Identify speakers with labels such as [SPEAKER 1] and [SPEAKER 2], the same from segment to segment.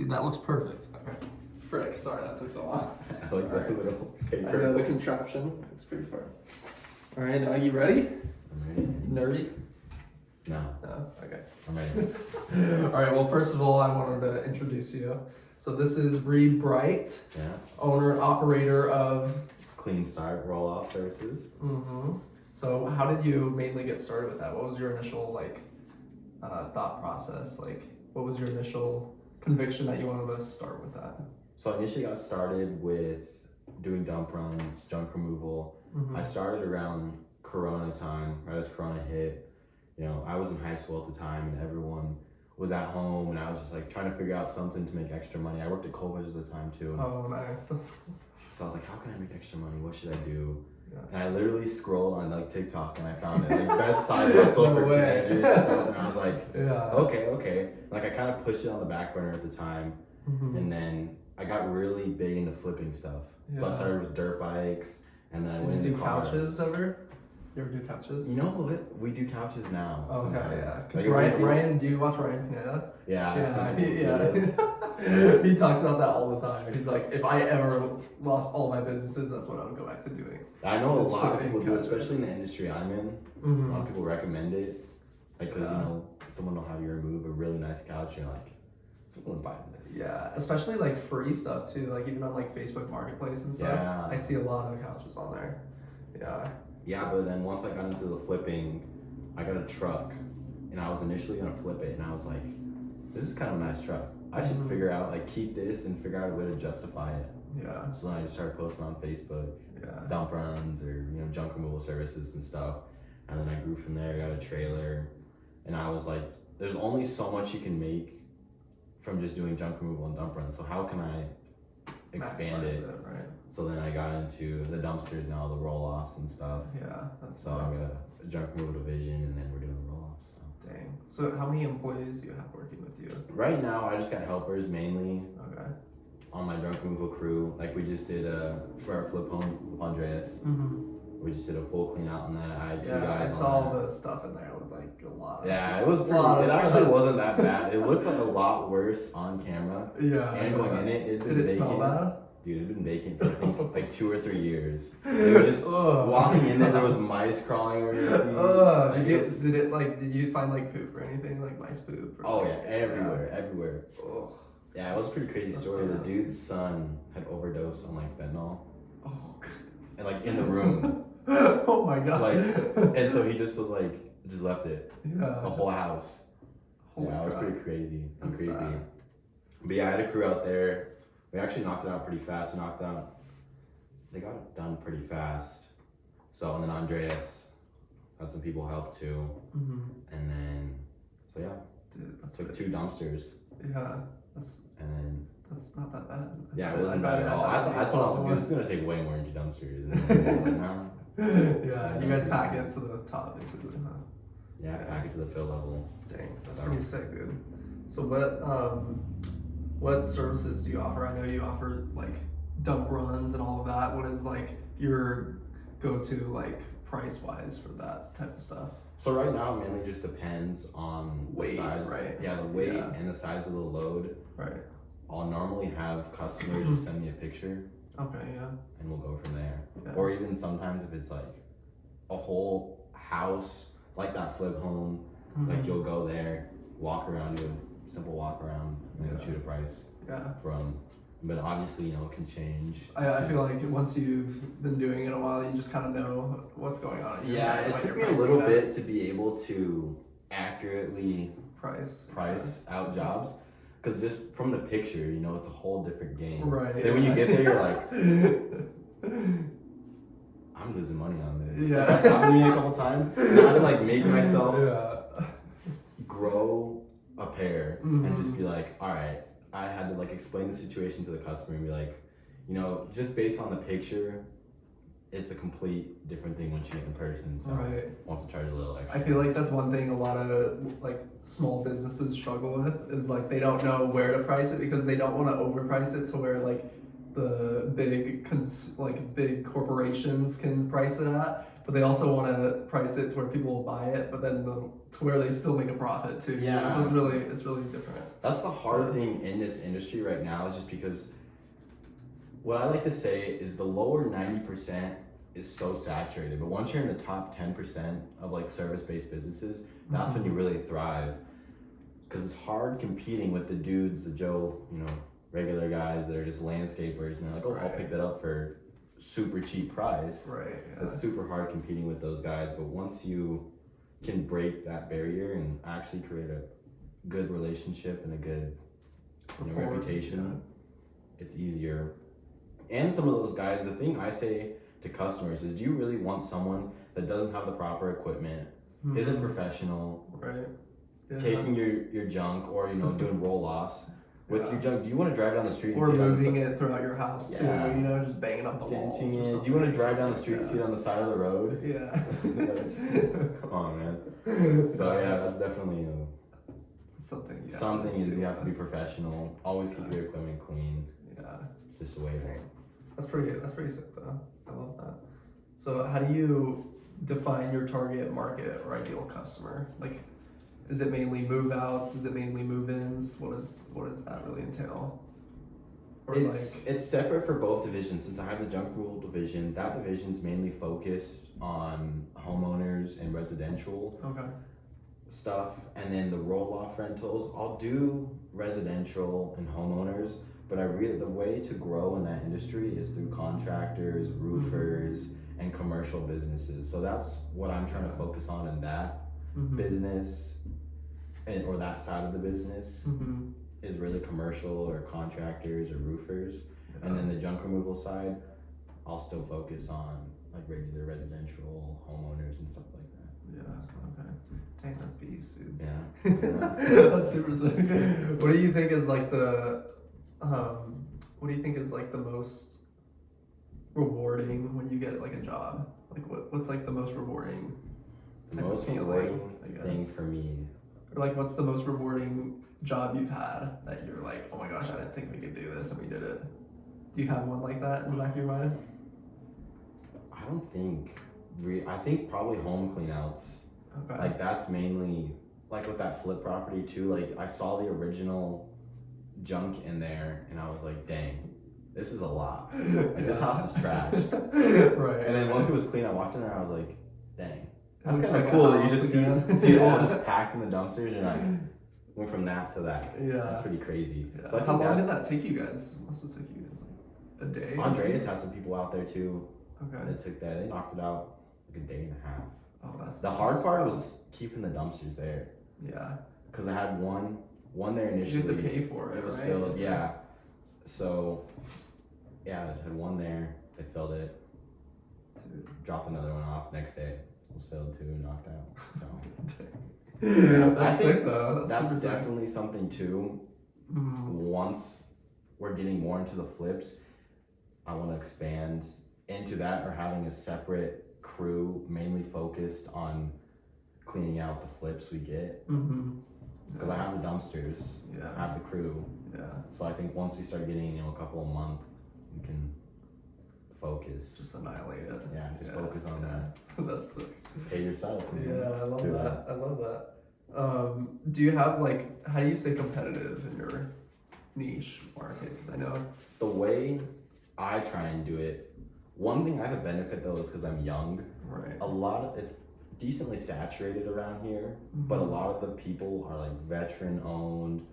[SPEAKER 1] Dude, that looks perfect. Okay. Frick, sorry that took so long.
[SPEAKER 2] I like that little
[SPEAKER 1] I
[SPEAKER 2] paper.
[SPEAKER 1] know the contraption. It's pretty far. Alright, now you ready?
[SPEAKER 2] I'm ready.
[SPEAKER 1] Nerdy?
[SPEAKER 2] No,
[SPEAKER 1] No? Okay.
[SPEAKER 2] I'm ready.
[SPEAKER 1] Alright, well, first of all, I wanted to introduce you. So this is Reid Bright,
[SPEAKER 2] Yeah.
[SPEAKER 1] owner, operator of...
[SPEAKER 2] Clean Start roll-off services.
[SPEAKER 1] Mm-hmm. So how did you mainly get started with that? What was your initial, thought process? What was your initial conviction that you wanted to start with that?
[SPEAKER 2] So I initially got started with doing dump runs, junk removal.
[SPEAKER 1] Mm-hmm.
[SPEAKER 2] I started around Corona time, right as Corona hit. You know, I was in high school at the time and everyone was at home and I was just like trying to figure out something to make extra money. I worked at Culver's at the time too.
[SPEAKER 1] Oh, nice.
[SPEAKER 2] So I was like, how can I make extra money? What should I do?
[SPEAKER 1] Yeah.
[SPEAKER 2] And I literally scrolled on TikTok and I found it best side hustle
[SPEAKER 1] No
[SPEAKER 2] for
[SPEAKER 1] way.
[SPEAKER 2] teenagers and stuff. And I was like,
[SPEAKER 1] Yeah.
[SPEAKER 2] okay. Like I kind of pushed it on the back burner at the time.
[SPEAKER 1] Mm-hmm.
[SPEAKER 2] And then I got really big into flipping stuff. So I
[SPEAKER 1] Yeah.
[SPEAKER 2] started with dirt bikes and then I went
[SPEAKER 1] Did you
[SPEAKER 2] into
[SPEAKER 1] do couches
[SPEAKER 2] cars.
[SPEAKER 1] ever? You ever do couches?
[SPEAKER 2] You know what? We do couches now.
[SPEAKER 1] Okay,
[SPEAKER 2] sometimes.
[SPEAKER 1] yeah. Because
[SPEAKER 2] Like,
[SPEAKER 1] Ryan, do you watch Ryan Pineda?
[SPEAKER 2] Yeah.
[SPEAKER 1] He talks about that all the time. He's like, if I ever lost all my businesses, that's what I would go back to doing.
[SPEAKER 2] I know a
[SPEAKER 1] It's
[SPEAKER 2] lot of
[SPEAKER 1] flipping
[SPEAKER 2] people do,
[SPEAKER 1] couches.
[SPEAKER 2] especially in the industry I'm in.
[SPEAKER 1] Mm-hmm.
[SPEAKER 2] A lot of people recommend it. Like, because,
[SPEAKER 1] Yeah.
[SPEAKER 2] you know, someone will have you remove a really nice couch and you're like, someone would buy this.
[SPEAKER 1] Yeah, especially free stuff too. Even on Facebook Marketplace and stuff.
[SPEAKER 2] Yeah.
[SPEAKER 1] I see a lot of couches on there. Yeah.
[SPEAKER 2] Yeah, but then once I got into the flipping, I got a truck and I was initially gonna flip it and I was like, this is kind of a nice truck. I should
[SPEAKER 1] Mhm.
[SPEAKER 2] figure out, keep this and figure out a way to justify it.
[SPEAKER 1] Yeah.
[SPEAKER 2] So then I just started posting on Facebook,
[SPEAKER 1] Yeah.
[SPEAKER 2] dump runs or, junk removal services and stuff. And then I grew from there, got a trailer. And I was like, there's only so much you can make from just doing junk removal and dump runs. So how can I expand
[SPEAKER 1] Maximize
[SPEAKER 2] it?
[SPEAKER 1] Right.
[SPEAKER 2] So then I got into the dumpsters and all the roll-offs and stuff.
[SPEAKER 1] Yeah. That's
[SPEAKER 2] So I
[SPEAKER 1] nice.
[SPEAKER 2] got a junk removal division and then we're doing the roll-offs. So.
[SPEAKER 1] Dang. So how many employees do you have working with you?
[SPEAKER 2] Right now I just got helpers mainly
[SPEAKER 1] Okay.
[SPEAKER 2] on my junk removal crew. Like we just did for our flip home with Andreas.
[SPEAKER 1] Mm-hmm.
[SPEAKER 2] We just did a full clean out on that. I had two
[SPEAKER 1] Yeah,
[SPEAKER 2] guys
[SPEAKER 1] I
[SPEAKER 2] on
[SPEAKER 1] saw
[SPEAKER 2] that.
[SPEAKER 1] the stuff in there with a lot of.
[SPEAKER 2] Yeah, it was pretty.
[SPEAKER 1] lot of
[SPEAKER 2] It actually
[SPEAKER 1] stuff.
[SPEAKER 2] wasn't that bad. It looked a lot worse on camera.
[SPEAKER 1] Yeah.
[SPEAKER 2] And going in it, it'd been
[SPEAKER 1] Did it
[SPEAKER 2] vacant.
[SPEAKER 1] smell bad?
[SPEAKER 2] Dude, it'd been vacant for I think 2 or 3 years. It was just
[SPEAKER 1] Ugh.
[SPEAKER 2] walking in there was mice crawling over your feet.
[SPEAKER 1] Ugh.
[SPEAKER 2] Like,
[SPEAKER 1] Did you find poop or anything mice poop? Or,
[SPEAKER 2] oh yeah, everywhere.
[SPEAKER 1] Ugh.
[SPEAKER 2] Yeah, it was a pretty crazy
[SPEAKER 1] That's
[SPEAKER 2] story.
[SPEAKER 1] so
[SPEAKER 2] The
[SPEAKER 1] nasty.
[SPEAKER 2] dude's son had overdosed on fentanyl,
[SPEAKER 1] Oh.
[SPEAKER 2] and in the room,
[SPEAKER 1] Oh my god.
[SPEAKER 2] and so he just was just left it,
[SPEAKER 1] Yeah.
[SPEAKER 2] the whole house.
[SPEAKER 1] Holy
[SPEAKER 2] Yeah, it was
[SPEAKER 1] crap.
[SPEAKER 2] pretty crazy and
[SPEAKER 1] That's
[SPEAKER 2] creepy.
[SPEAKER 1] sad.
[SPEAKER 2] But yeah, I had a crew out there. We actually knocked it out pretty fast. They got it done pretty fast. So, and then Andreas had some people help too.
[SPEAKER 1] Mm-hmm.
[SPEAKER 2] And then, so yeah,
[SPEAKER 1] Dude, that's
[SPEAKER 2] it's 2 dumpsters.
[SPEAKER 1] Yeah.
[SPEAKER 2] And
[SPEAKER 1] That's not that bad.
[SPEAKER 2] then, it wasn't bad at all. I thought this is going to take way more into dumpsters. And then, no.
[SPEAKER 1] Yeah, you guys pack it to the top basically, huh?
[SPEAKER 2] Yeah, pack it to the fill level.
[SPEAKER 1] Dang, that's pretty sick, dude. So what services do you offer? I know you offer dump runs and all of that. What is your go-to price wise for that type of stuff?
[SPEAKER 2] So right now, it mainly just depends on the
[SPEAKER 1] Weight,
[SPEAKER 2] size.
[SPEAKER 1] right?
[SPEAKER 2] Yeah, the weight
[SPEAKER 1] Yeah.
[SPEAKER 2] and the size of the load.
[SPEAKER 1] Right.
[SPEAKER 2] I'll normally have customers just send me a picture
[SPEAKER 1] Okay, yeah.
[SPEAKER 2] and we'll go from there.
[SPEAKER 1] Yeah.
[SPEAKER 2] Or even sometimes if it's a whole house, like that flip home,
[SPEAKER 1] Mhm.
[SPEAKER 2] you'll go there, walk around, do a simple walk around, and then
[SPEAKER 1] Yeah.
[SPEAKER 2] shoot a price
[SPEAKER 1] Yeah.
[SPEAKER 2] from. But obviously, it can change.
[SPEAKER 1] I feel
[SPEAKER 2] Just-
[SPEAKER 1] once you've been doing it a while, you just kind of know what's going on. in your
[SPEAKER 2] Yeah,
[SPEAKER 1] head
[SPEAKER 2] it
[SPEAKER 1] when
[SPEAKER 2] took
[SPEAKER 1] you're
[SPEAKER 2] me a
[SPEAKER 1] pricing
[SPEAKER 2] little
[SPEAKER 1] it.
[SPEAKER 2] bit to be able to accurately
[SPEAKER 1] price
[SPEAKER 2] out jobs. Because just from the picture, it's a whole different game.
[SPEAKER 1] Right.
[SPEAKER 2] Then when you get there, you're like, I'm losing money on this.
[SPEAKER 1] Yeah.
[SPEAKER 2] That's happened to me a couple times. And I had to make myself
[SPEAKER 1] Yeah.
[SPEAKER 2] grow a pair
[SPEAKER 1] Mhm.
[SPEAKER 2] and just be like, all right, I had to explain the situation to the customer and be like, just based on the picture, it's a complete different thing once you get in person. So
[SPEAKER 1] Right.
[SPEAKER 2] I'll have to charge a little extra.
[SPEAKER 1] I feel that's one thing a lot of small businesses struggle with is they don't know where to price it because they don't want to overprice it to where the big big corporations can price it at, but they also want to price it to where people will buy it, but then to where they still make a profit too.
[SPEAKER 2] Yeah.
[SPEAKER 1] So it's really different.
[SPEAKER 2] That's the hard thing in this industry right now, is just because what I like to say is the lower 90% is so saturated, but once you're in the top 10% of like service-based businesses, that's when you really thrive. Because it's hard competing with the dudes, the Joe, regular guys that are just landscapers, and they're like, oh, I'll pick that up for super cheap price.
[SPEAKER 1] Right. Yeah.
[SPEAKER 2] It's super hard competing with those guys, but once you can break that barrier and actually create a good relationship and a good reputation, it's easier. And some of those guys, the thing I say to customers is, do you really want someone that doesn't have the proper equipment, isn't professional,
[SPEAKER 1] right? Yeah.
[SPEAKER 2] Taking your junk, or doing roll-offs with your junk? Do you want to drive down the street and
[SPEAKER 1] or
[SPEAKER 2] see
[SPEAKER 1] moving it throughout your house too?
[SPEAKER 2] Yeah.
[SPEAKER 1] Just banging up the walls.
[SPEAKER 2] Denting it. Do you want to drive down the street and see it on the side of the road?
[SPEAKER 1] Yeah.
[SPEAKER 2] Come on, man. So yeah, that's definitely
[SPEAKER 1] something.
[SPEAKER 2] You have to be professional. Always keep your equipment clean.
[SPEAKER 1] Yeah.
[SPEAKER 2] Just the way it is.
[SPEAKER 1] That's pretty good. That's pretty sick though. I love that. So how do you define your target market or ideal customer? Like, is it mainly move outs? Is it mainly move ins? What does that really entail? Or
[SPEAKER 2] it's separate for both divisions. Since I have the junk removal division, that division's mainly focused on homeowners and residential stuff, and then the roll-off rentals, I'll do residential and homeowners, but the way to grow in that industry is through contractors, roofers, and commercial businesses. So that's what I'm trying to focus on in that business, or that side of the business, is really commercial or contractors or roofers. And then the junk removal side, I'll still focus on like regular residential homeowners and stuff like that.
[SPEAKER 1] Yeah. Okay. Dang, that's beast, dude.
[SPEAKER 2] Yeah.
[SPEAKER 1] That's super sick. What do you think is like the most rewarding when you get like a job? Like what's like the most rewarding?
[SPEAKER 2] The most rewarding thing for me.
[SPEAKER 1] Or like, what's the most rewarding job you've had that you're like, oh my gosh, I didn't think we could do this and we did it? Do you have one like that in the back of your mind?
[SPEAKER 2] I don't think. I think probably home cleanouts.
[SPEAKER 1] Okay.
[SPEAKER 2] Like that's mainly like with that flip property too. Like I saw the original junk in there and I was like, dang, this is a lot. Like this house is trashed.
[SPEAKER 1] Right.
[SPEAKER 2] And then once it was clean, I walked in there. I was like, dang. That's
[SPEAKER 1] It's
[SPEAKER 2] kind of
[SPEAKER 1] like
[SPEAKER 2] cool
[SPEAKER 1] a
[SPEAKER 2] that you
[SPEAKER 1] house
[SPEAKER 2] just
[SPEAKER 1] again.
[SPEAKER 2] see it all just packed in the dumpsters and like went from that to that.
[SPEAKER 1] Yeah.
[SPEAKER 2] That's pretty crazy.
[SPEAKER 1] Yeah.
[SPEAKER 2] So I think
[SPEAKER 1] How long did that take you guys? Must have took you guys like a day?
[SPEAKER 2] Andreas had some people out there too
[SPEAKER 1] Okay.
[SPEAKER 2] that took that. They knocked it out like a day and a half.
[SPEAKER 1] Oh, that's
[SPEAKER 2] The hard part was keeping the dumpsters there.
[SPEAKER 1] Yeah.
[SPEAKER 2] Because I had one there initially.
[SPEAKER 1] You have to pay for it.
[SPEAKER 2] It was
[SPEAKER 1] right?
[SPEAKER 2] filled, yeah. So, yeah, I had one there. They filled it.
[SPEAKER 1] Dude.
[SPEAKER 2] Dropped another one off. Next day, it was filled too, knocked out. So,
[SPEAKER 1] That's sick though.
[SPEAKER 2] That's
[SPEAKER 1] super sick.
[SPEAKER 2] definitely something too. Once we're getting more into the flips, I want to expand into that, or having a separate crew mainly focused on cleaning out the flips we get. Because I have the dumpsters, I have the crew.
[SPEAKER 1] Yeah.
[SPEAKER 2] So I think once we start getting a couple a month, we can focus.
[SPEAKER 1] Just annihilate it.
[SPEAKER 2] Yeah, just focus on that.
[SPEAKER 1] That's sick.
[SPEAKER 2] Pay yourself.
[SPEAKER 1] Yeah, I love that. I love that. Do you have like, how do you stay competitive in your niche market? Because I know
[SPEAKER 2] the way I try and do it, one thing I have a benefit though is because I'm young.
[SPEAKER 1] Right.
[SPEAKER 2] A lot of it's decently saturated around here, but a lot of the people are like veteran owned.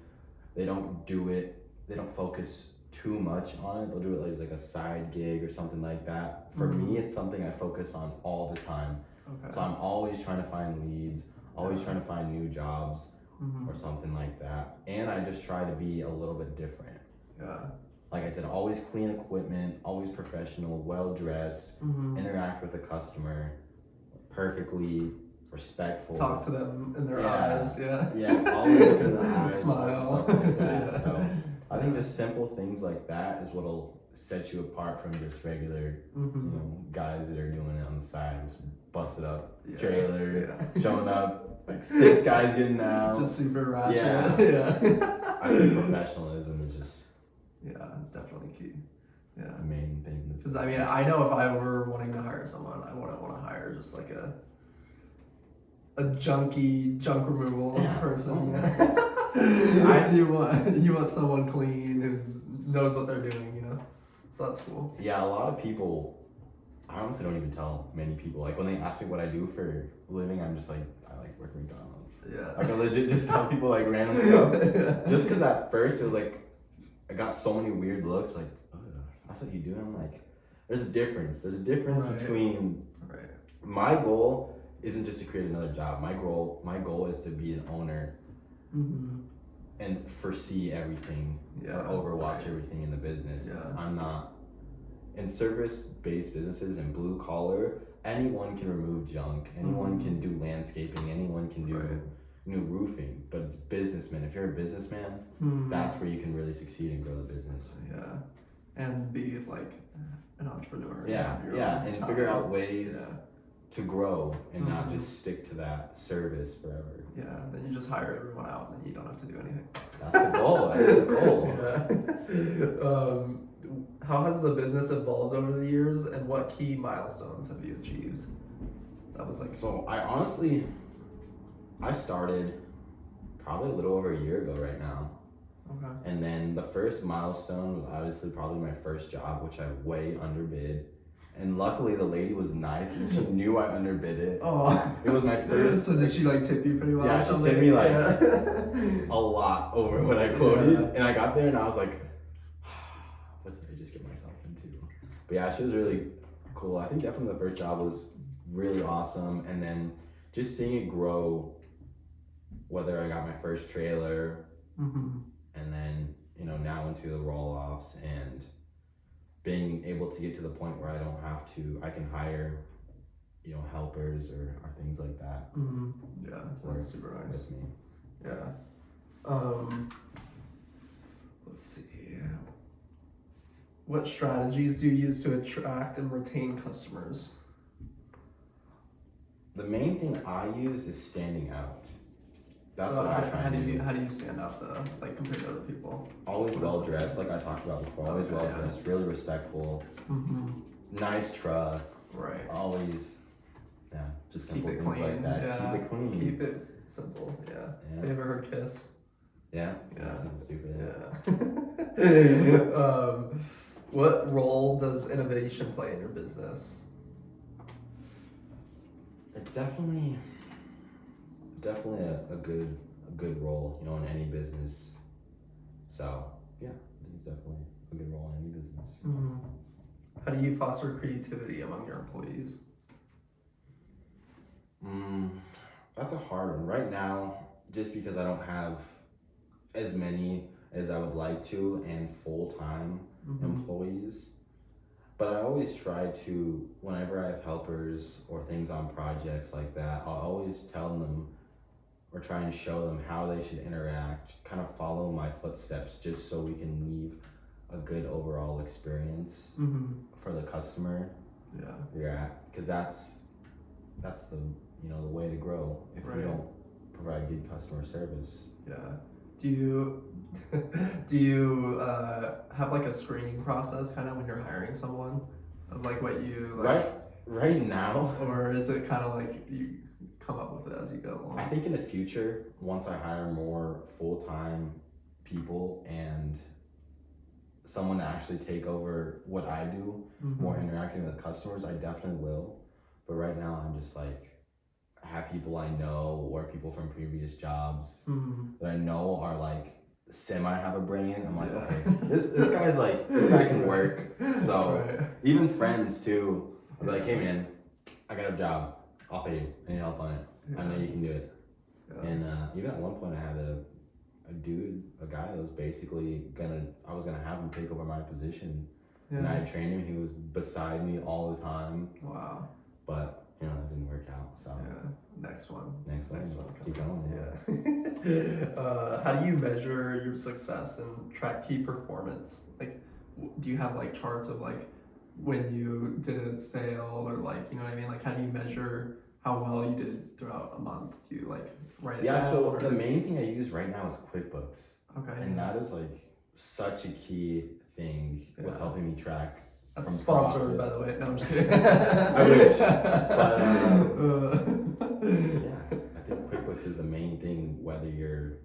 [SPEAKER 2] They don't do it. They don't focus too much on it. They'll do it as like a side gig or something like that. For me, it's something I focus on all the time.
[SPEAKER 1] Okay.
[SPEAKER 2] So I'm always trying to find leads, always trying to find new jobs or something like that. And I just try to be a little bit different.
[SPEAKER 1] Yeah.
[SPEAKER 2] Like I said, always clean equipment, always professional, well dressed, interact with the customer, perfectly respectful.
[SPEAKER 1] Talk to them in their eyes. Yeah.
[SPEAKER 2] Yeah, always look in the eyes.
[SPEAKER 1] Smile.
[SPEAKER 2] Stuff like that. So I think just simple things like that is what'll set you apart from just regular, guys that are doing it on the side, just busted up trailer, showing up, like 6 guys getting out.
[SPEAKER 1] Just super ratchet.
[SPEAKER 2] Yeah. I think professionalism is just.
[SPEAKER 1] Yeah, it's definitely key. Yeah.
[SPEAKER 2] the main thing.
[SPEAKER 1] Because I mean, I know if I were wanting to hire someone, I wouldn't want to hire just like a junk removal person. Yeah. you want someone clean who's knows what they're doing, you know. So that's cool.
[SPEAKER 2] Yeah, a lot of people. I honestly don't even tell many people. Like when they ask me what I do for a living, I'm just like, I like work at McDonald's.
[SPEAKER 1] Yeah.
[SPEAKER 2] Like I legit just tell people like random stuff.
[SPEAKER 1] Yeah.
[SPEAKER 2] Just because at first it was like, I got so many weird looks. Like, oh, that's what you do. I'm like, there's a difference. There's a difference between.
[SPEAKER 1] Right.
[SPEAKER 2] My goal isn't just to create another job. My goal is to be an owner.
[SPEAKER 1] Mm-hmm.
[SPEAKER 2] And foresee everything or overwatch everything in the business.
[SPEAKER 1] Yeah.
[SPEAKER 2] I'm not in service-based businesses and blue collar. Anyone can remove junk. Anyone can do landscaping. Anyone can do roofing. But it's businessmen. If you're a businessman, that's where you can really succeed and grow the business.
[SPEAKER 1] Yeah, and be like an entrepreneur.
[SPEAKER 2] Yeah, and figure out ways to grow and not just stick to that service forever.
[SPEAKER 1] Yeah, then you just hire everyone out and then you don't have to do anything.
[SPEAKER 2] That's the goal. That is the goal.
[SPEAKER 1] How has the business evolved over the years and what key milestones have you achieved? That was like...
[SPEAKER 2] So I started probably a little over a year ago right now.
[SPEAKER 1] Okay.
[SPEAKER 2] And then the first milestone was obviously probably my first job, which I way underbid. And luckily the lady was nice and she knew I underbid it.
[SPEAKER 1] Oh.
[SPEAKER 2] It was my first.
[SPEAKER 1] So did she like tip you pretty well?
[SPEAKER 2] Yeah, she tipped me like a lot over what I quoted. Yeah. And I got there and I was like, what did I just get myself into? But yeah, she was really cool. I think definitely the first job was really awesome. And then just seeing it grow, whether I got my first trailer and then, now into the roll-offs and being able to get to the point where I can hire, helpers or things like that.
[SPEAKER 1] Yeah, that's super nice.
[SPEAKER 2] With me.
[SPEAKER 1] Yeah. Let's see. What strategies do you use to attract and retain customers?
[SPEAKER 2] The main thing I use is standing out. That's
[SPEAKER 1] so
[SPEAKER 2] what I try to do.
[SPEAKER 1] How do you stand out though, like compared to other people?
[SPEAKER 2] Always well dressed, like I talked about before. Always well dressed, really respectful. Nice truck.
[SPEAKER 1] Right.
[SPEAKER 2] Always, just simple
[SPEAKER 1] keep it
[SPEAKER 2] things
[SPEAKER 1] clean.
[SPEAKER 2] like that. Keep it clean.
[SPEAKER 1] Keep it simple. Yeah. Have you ever heard Kiss?
[SPEAKER 2] Yeah.
[SPEAKER 1] Yeah.
[SPEAKER 2] Something stupid.
[SPEAKER 1] Yeah. What role does innovation play in your business?
[SPEAKER 2] It definitely a good role, in any business. So yeah, I think it's definitely a good role in any business.
[SPEAKER 1] How do you foster creativity among your employees?
[SPEAKER 2] That's a hard one right now, just because I don't have as many as I would like to and full-time employees. But I always try to, whenever I have helpers or things on projects like that, I'll always tell them or try and show them how they should interact, kind of follow my footsteps, just so we can leave a good overall experience for the customer. Yeah, because that's the the way to grow if we don't provide good customer service.
[SPEAKER 1] Yeah. Do you have like a screening process kind of when you're hiring someone of like what you like?
[SPEAKER 2] Right now,
[SPEAKER 1] or is it kind of like you come up with it as you go along?
[SPEAKER 2] I think in the future, once I hire more full-time people and someone to actually take over what I do, more interacting with customers, I definitely will. But right now, I'm just like, I have people I know or people from previous jobs that I know are like semi have a brain. I'm like, okay, this guy can work. So even friends too, I'll be like, hey man, I got a job. I'll pay you. I need help on it. I know you can do it. And even at one point I had a guy that was basically I was gonna have him take over my position. And I had trained him. He was beside me all the time.
[SPEAKER 1] Wow.
[SPEAKER 2] But that didn't work out. So
[SPEAKER 1] next one.
[SPEAKER 2] Keep going.
[SPEAKER 1] Yeah. How do you measure your success and track key performance? Like, do you have like charts of like when you did a sale or like, you know what I mean? Like, how do you measure how well you did throughout a month? Do you like write it down?
[SPEAKER 2] So the main thing I use right now is QuickBooks.
[SPEAKER 1] Okay.
[SPEAKER 2] And that is like such a key thing with helping me track.
[SPEAKER 1] That's
[SPEAKER 2] from
[SPEAKER 1] sponsored,
[SPEAKER 2] profit.
[SPEAKER 1] by the way. No, I'm just kidding.
[SPEAKER 2] I wish. But yeah, I think QuickBooks is the main thing. Whether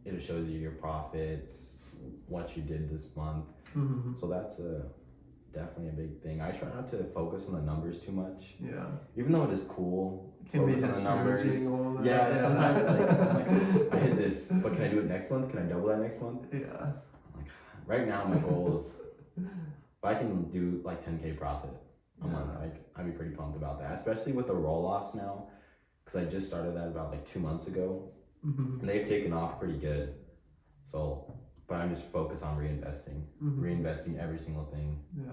[SPEAKER 2] it shows you your profits, what you did this month.
[SPEAKER 1] Mm-hmm.
[SPEAKER 2] So that's definitely a big thing. I try not to focus on the numbers too much.
[SPEAKER 1] Yeah.
[SPEAKER 2] Even though it is cool,
[SPEAKER 1] Can be
[SPEAKER 2] focus on the numbers.
[SPEAKER 1] discouraging a little bit.
[SPEAKER 2] Yeah, sometimes I'm like, I hit this, but can I do it next month? Can I double that next month?
[SPEAKER 1] Yeah.
[SPEAKER 2] Like, right now my goal is if I can do like 10K profit a month, I'd be pretty pumped about that. Especially with the roll-offs now, because I just started that about like 2 months ago.
[SPEAKER 1] Mm-hmm.
[SPEAKER 2] And they've taken off pretty good. So, but I'm just focused on reinvesting every single thing.
[SPEAKER 1] Yeah.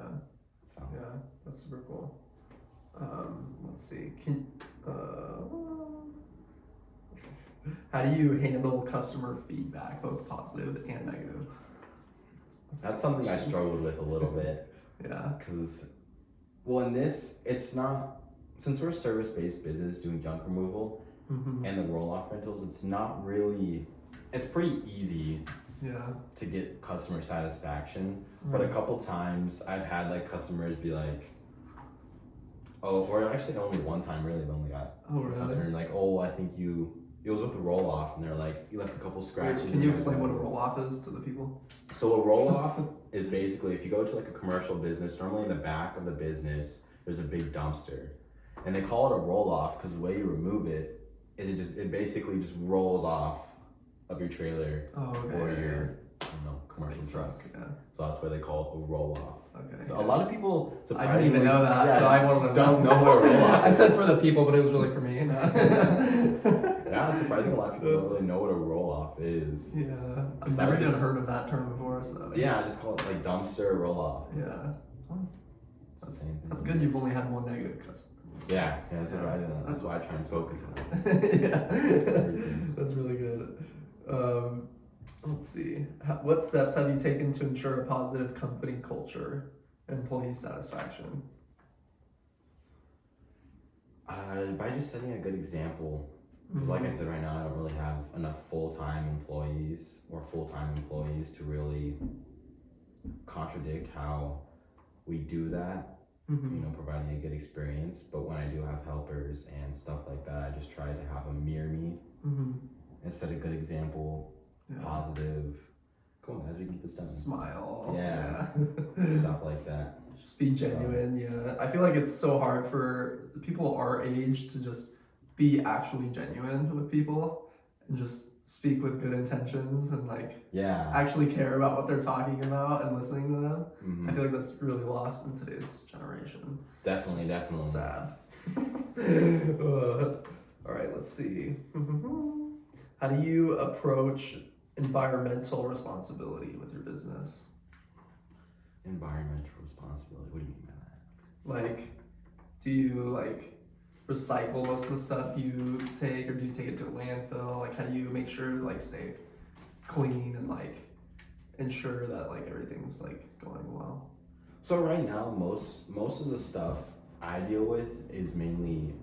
[SPEAKER 2] So.
[SPEAKER 1] Yeah, that's super cool. Let's see. How do you handle customer feedback, both positive and negative?
[SPEAKER 2] That's something I struggled with a little bit.
[SPEAKER 1] Yeah.
[SPEAKER 2] Because, well, in this, it's not, since we're a service-based business doing junk removal and the roll-off rentals, it's not really, it's pretty easy to get customer satisfaction. But a couple times I've had like customers be like, oh, or actually only one time really, I've only got a customer like, oh, I think it was with the roll off, and they're like, you left a couple scratches.
[SPEAKER 1] Can you explain what a roll off is to the people?
[SPEAKER 2] So a roll off is basically if you go to like a commercial business, normally in the back of the business, there's a big dumpster. And they call it a roll off because the way you remove it is it basically just rolls off of your trailer or your commercial truck. So that's why they call it a roll off. Okay. So a lot of people
[SPEAKER 1] I didn't even know that, so I wanted to
[SPEAKER 2] don't know what a roll off is.
[SPEAKER 1] I said for the people, but it was really for me.
[SPEAKER 2] Yeah, it's surprising a lot of people don't really know what a roll off is.
[SPEAKER 1] Yeah, I've never even heard of that term before. So
[SPEAKER 2] yeah, I just call it like dumpster roll off.
[SPEAKER 1] Yeah,
[SPEAKER 2] it's the same thing.
[SPEAKER 1] That's good. You've only had one negative customer.
[SPEAKER 2] Yeah, surprising. That's why I try and focus on
[SPEAKER 1] it. Yeah, that's really good. Let's see. What steps have you taken to ensure a positive company culture and employee satisfaction?
[SPEAKER 2] By just setting a good example. Because like I said, right now I don't really have enough full-time employees to really contradict how we do that. Providing a good experience. But when I do have helpers and stuff like that, I just try to have them mirror me and set a good example. Positive. Come on, guys, we can get this done.
[SPEAKER 1] Smile.
[SPEAKER 2] Yeah. Stuff like that.
[SPEAKER 1] Just be genuine. Yeah. I feel like it's so hard for people our age to just be actually genuine with people and just speak with good intentions and actually care about what they're talking about and listening to them. I feel like that's really lost in today's generation.
[SPEAKER 2] Definitely.
[SPEAKER 1] Sad. All right, let's see. How do you approach environmental responsibility with your business?
[SPEAKER 2] Environmental responsibility, what do you mean by that?
[SPEAKER 1] Like, do you recycle most of the stuff you take, or do you take it to a landfill? Like, how do you make sure to stay clean and ensure that everything's going well?
[SPEAKER 2] So right now, most of the stuff I deal with is mainly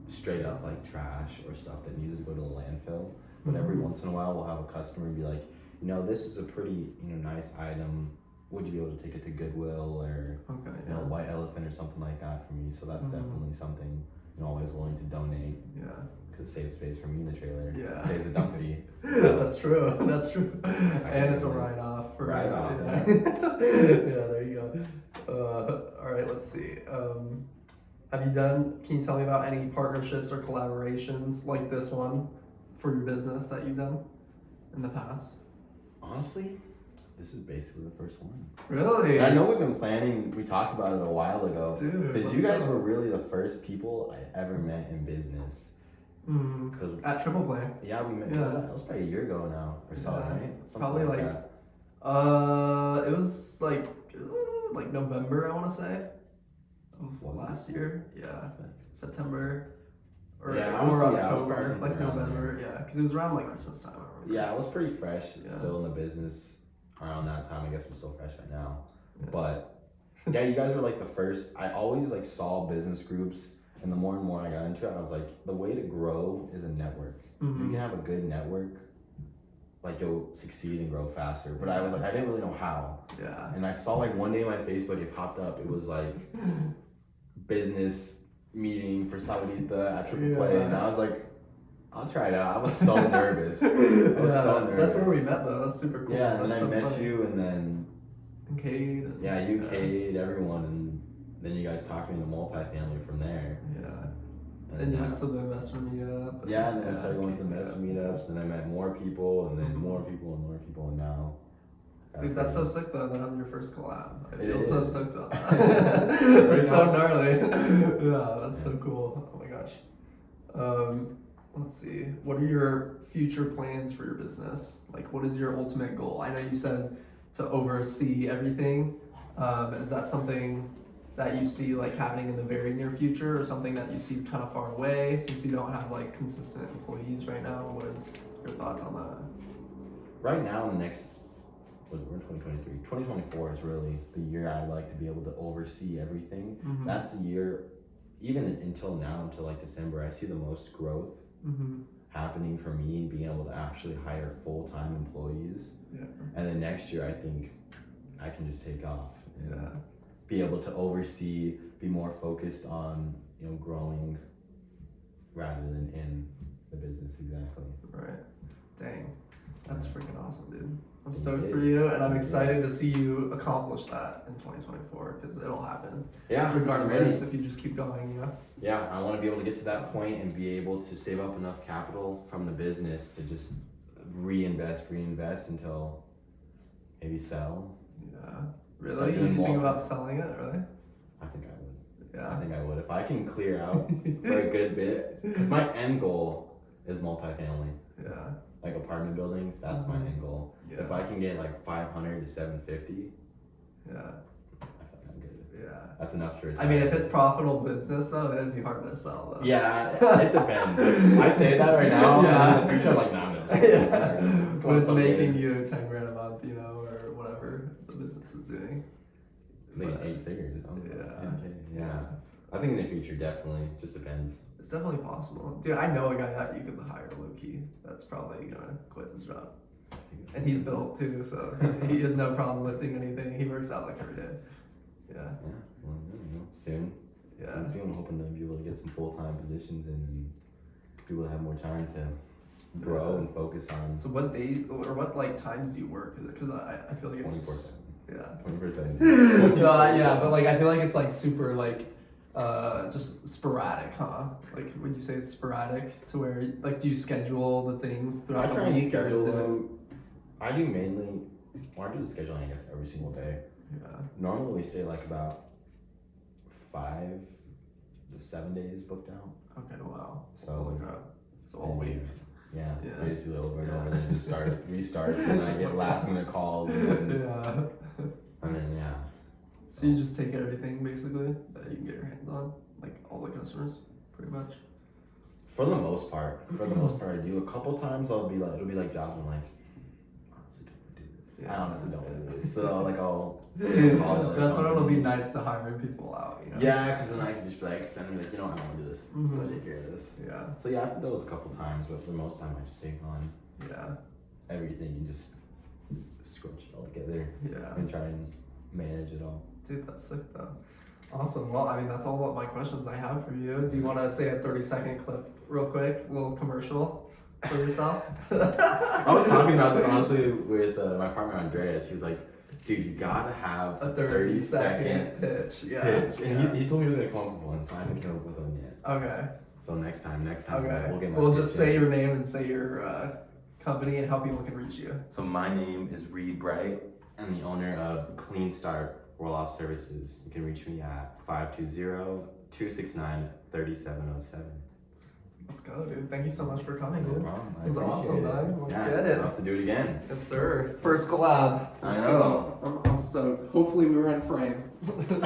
[SPEAKER 2] straight up trash or stuff that needs to go to the landfill. But every once in a while, we'll have a customer be like, this is a pretty nice item. Would you be able to take it to Goodwill or White Elephant or something like that for me? So that's definitely something always willing to donate. Yeah. Because it saves space for me in the trailer. Yeah. It saves a dump fee.
[SPEAKER 1] That's true. And it's a write-off.
[SPEAKER 2] Write-off.
[SPEAKER 1] Yeah. Yeah, there you go. All right, let's see. Can you tell me about any partnerships or collaborations like this one for your business that you've done in the past?
[SPEAKER 2] Honestly, this is basically the first one.
[SPEAKER 1] Really?
[SPEAKER 2] And I know we've been planning, we talked about it a while ago.
[SPEAKER 1] Dude,
[SPEAKER 2] because you guys were really the first people I ever met in business.
[SPEAKER 1] At Triple Play.
[SPEAKER 2] Yeah, we met. That was probably a year ago now or so, right? Something
[SPEAKER 1] probably
[SPEAKER 2] that.
[SPEAKER 1] It was November, I want to say, of last year. Yeah, September. Or October, November, because it was around Christmas time. I remember.
[SPEAKER 2] Yeah, I was pretty fresh still in the business around that time. I guess I'm still fresh right now, but yeah, you guys were the first. I always saw business groups, and the more and more I got into it, I was like, the way to grow is a network. If you can have a good network, like you'll succeed and grow faster. But I was like, I didn't really know how.
[SPEAKER 1] Yeah.
[SPEAKER 2] And I saw like one day on my Facebook, it popped up. It was like business meeting for Saudita at Triple Play, and I was like, I'll try it out. I was so nervous. I was so nervous.
[SPEAKER 1] That's where we met though. That's super cool.
[SPEAKER 2] Yeah, and
[SPEAKER 1] that's
[SPEAKER 2] then I met
[SPEAKER 1] funny.
[SPEAKER 2] you, and then
[SPEAKER 1] Cade. And,
[SPEAKER 2] yeah, you, Cade, everyone, and then you guys talked to me in the multifamily from there.
[SPEAKER 1] Yeah. And you went to the investor meetup.
[SPEAKER 2] Yeah, and then I started going to the investor meetups, and then I met more people, and then more people, and more people, and now.
[SPEAKER 1] Dude, that's so sick though that I'm your first collab. I feel
[SPEAKER 2] is.
[SPEAKER 1] so stoked on that. It's so gnarly. Yeah, that's so cool. Oh my gosh. Let's see. What are your future plans for your business? Like, what is your ultimate goal? I know you said to oversee everything. Is that something that you see like happening in the very near future, or something that you see kind of far away since you don't have like consistent employees right now? What is your thoughts on that?
[SPEAKER 2] Right now, the next, we're in 2023. 2024 is really the year I'd like to be able to oversee everything.
[SPEAKER 1] Mm-hmm.
[SPEAKER 2] That's the year, even until now, until like December, I see the most growth happening for me, being able to actually hire full-time employees.
[SPEAKER 1] Yeah.
[SPEAKER 2] And then next year, I think I can just take off. And
[SPEAKER 1] Yeah.
[SPEAKER 2] be able to oversee, be more focused on, growing rather than in the business exactly.
[SPEAKER 1] Right. Dang.
[SPEAKER 2] So,
[SPEAKER 1] That's freaking awesome, dude. I'm
[SPEAKER 2] You
[SPEAKER 1] stoked
[SPEAKER 2] did.
[SPEAKER 1] for you, and I'm
[SPEAKER 2] You
[SPEAKER 1] excited to see you accomplish that in 2024 because it'll happen.
[SPEAKER 2] yeah, I'm ready.
[SPEAKER 1] Regardless, if you just keep going,
[SPEAKER 2] Yeah, I want to be able to get to that point and be able to save up enough capital from the business to just reinvest until maybe sell.
[SPEAKER 1] Yeah.
[SPEAKER 2] Start
[SPEAKER 1] Really?
[SPEAKER 2] doing
[SPEAKER 1] You think
[SPEAKER 2] multi-
[SPEAKER 1] about selling it, really?
[SPEAKER 2] I think I would.
[SPEAKER 1] Yeah.
[SPEAKER 2] I think I would. If I can clear out for a good bit, because my end goal is multifamily.
[SPEAKER 1] Yeah.
[SPEAKER 2] Like apartment buildings, that's my end goal.
[SPEAKER 1] Yeah.
[SPEAKER 2] If I can get like 500 to 750,
[SPEAKER 1] Yeah.
[SPEAKER 2] I feel like I'm good.
[SPEAKER 1] Yeah.
[SPEAKER 2] That's enough to retire.
[SPEAKER 1] I mean, if it's profitable business though, it'd be hard to sell though.
[SPEAKER 2] Yeah, it depends. I say that right now,
[SPEAKER 1] Yeah.
[SPEAKER 2] and in the future I'm like, nah, I'm gonna
[SPEAKER 1] Yeah.
[SPEAKER 2] it's
[SPEAKER 1] But it's
[SPEAKER 2] so
[SPEAKER 1] making
[SPEAKER 2] good.
[SPEAKER 1] you 10 grand a month, or whatever the business is doing.
[SPEAKER 2] Like 8 figures.
[SPEAKER 1] Yeah.
[SPEAKER 2] Yeah. I think in the future, definitely. Just depends.
[SPEAKER 1] It's definitely possible. Dude, I know a guy that you could hire low key that's probably gonna quit his job. And he's built too, so he has no problem lifting anything. He works out like every day. Yeah.
[SPEAKER 2] Yeah. Well, soon.
[SPEAKER 1] Yeah.
[SPEAKER 2] Soon I'm hoping to be able to get some full-time positions and be able to have more time to grow and focus on
[SPEAKER 1] So what days or what like times do you work? Because I feel like it's
[SPEAKER 2] 24/7.
[SPEAKER 1] Yeah.
[SPEAKER 2] 20%.
[SPEAKER 1] Yeah, but like I feel like it's like super like just sporadic, huh? Like would you say it's sporadic to where like do you schedule the things
[SPEAKER 2] I
[SPEAKER 1] throughout
[SPEAKER 2] try
[SPEAKER 1] the
[SPEAKER 2] and
[SPEAKER 1] week? or
[SPEAKER 2] schedule
[SPEAKER 1] is it-
[SPEAKER 2] them. I do mainly, I do the scheduling, I guess, every single day.
[SPEAKER 1] Yeah.
[SPEAKER 2] Normally we stay like about 5 to 7 days booked out.
[SPEAKER 1] Okay. Wow.
[SPEAKER 2] So
[SPEAKER 1] Holy crap. So all week.
[SPEAKER 2] Yeah,
[SPEAKER 1] Yeah.
[SPEAKER 2] basically over and over. Then it just restarts, and then I get last minute calls, and then yeah.
[SPEAKER 1] So you just take everything basically that you can get your hands on, like all the customers, pretty much.
[SPEAKER 2] For the most part, I do. A couple times it'll be like jobs I'm like, honestly don't want to do this.
[SPEAKER 1] Yeah.
[SPEAKER 2] I honestly don't want to do this. So like I'll call another
[SPEAKER 1] That's when it'll be
[SPEAKER 2] company.
[SPEAKER 1] nice to hire people out,
[SPEAKER 2] Yeah, because then I can just be like, send them like, I don't want to do this.
[SPEAKER 1] Mhm.
[SPEAKER 2] Go take care of this.
[SPEAKER 1] Yeah.
[SPEAKER 2] So yeah, I've done those a couple times, but for the most time I just take on
[SPEAKER 1] Yeah.
[SPEAKER 2] everything and just scrunch it all together
[SPEAKER 1] Yeah.
[SPEAKER 2] and try and manage it all.
[SPEAKER 1] Dude, that's sick though. Awesome. Well, I mean, that's all of my questions I have for you. Do you want to say a 30-second clip real quick? A little commercial for yourself?
[SPEAKER 2] I was talking about this honestly with my partner Andreas. He was like, dude, you gotta have
[SPEAKER 1] A
[SPEAKER 2] 30-second
[SPEAKER 1] pitch. Yeah.
[SPEAKER 2] pitch. And
[SPEAKER 1] Yeah.
[SPEAKER 2] he told me he was gonna come up with one, so I haven't come up with one yet.
[SPEAKER 1] Okay.
[SPEAKER 2] So next time
[SPEAKER 1] Okay.
[SPEAKER 2] we'll get my
[SPEAKER 1] We'll
[SPEAKER 2] pitch
[SPEAKER 1] just
[SPEAKER 2] in.
[SPEAKER 1] say your name and say your company and how people can reach you.
[SPEAKER 2] So my name is Reid Bright. I'm the owner of Clean Start Roll-Off Services. You can reach me at 520-269-3707.
[SPEAKER 1] Let's go, dude. Thank you so much for coming,
[SPEAKER 2] No
[SPEAKER 1] dude.
[SPEAKER 2] problem. I
[SPEAKER 1] It was
[SPEAKER 2] appreciate
[SPEAKER 1] awesome,
[SPEAKER 2] it.
[SPEAKER 1] man. Let's
[SPEAKER 2] Yeah,
[SPEAKER 1] get it.
[SPEAKER 2] I'll have to do it again.
[SPEAKER 1] Yes, sir. First collab.
[SPEAKER 2] I
[SPEAKER 1] Let's
[SPEAKER 2] know.
[SPEAKER 1] go. I'm stoked. Hopefully we were in frame.
[SPEAKER 2] It wasn't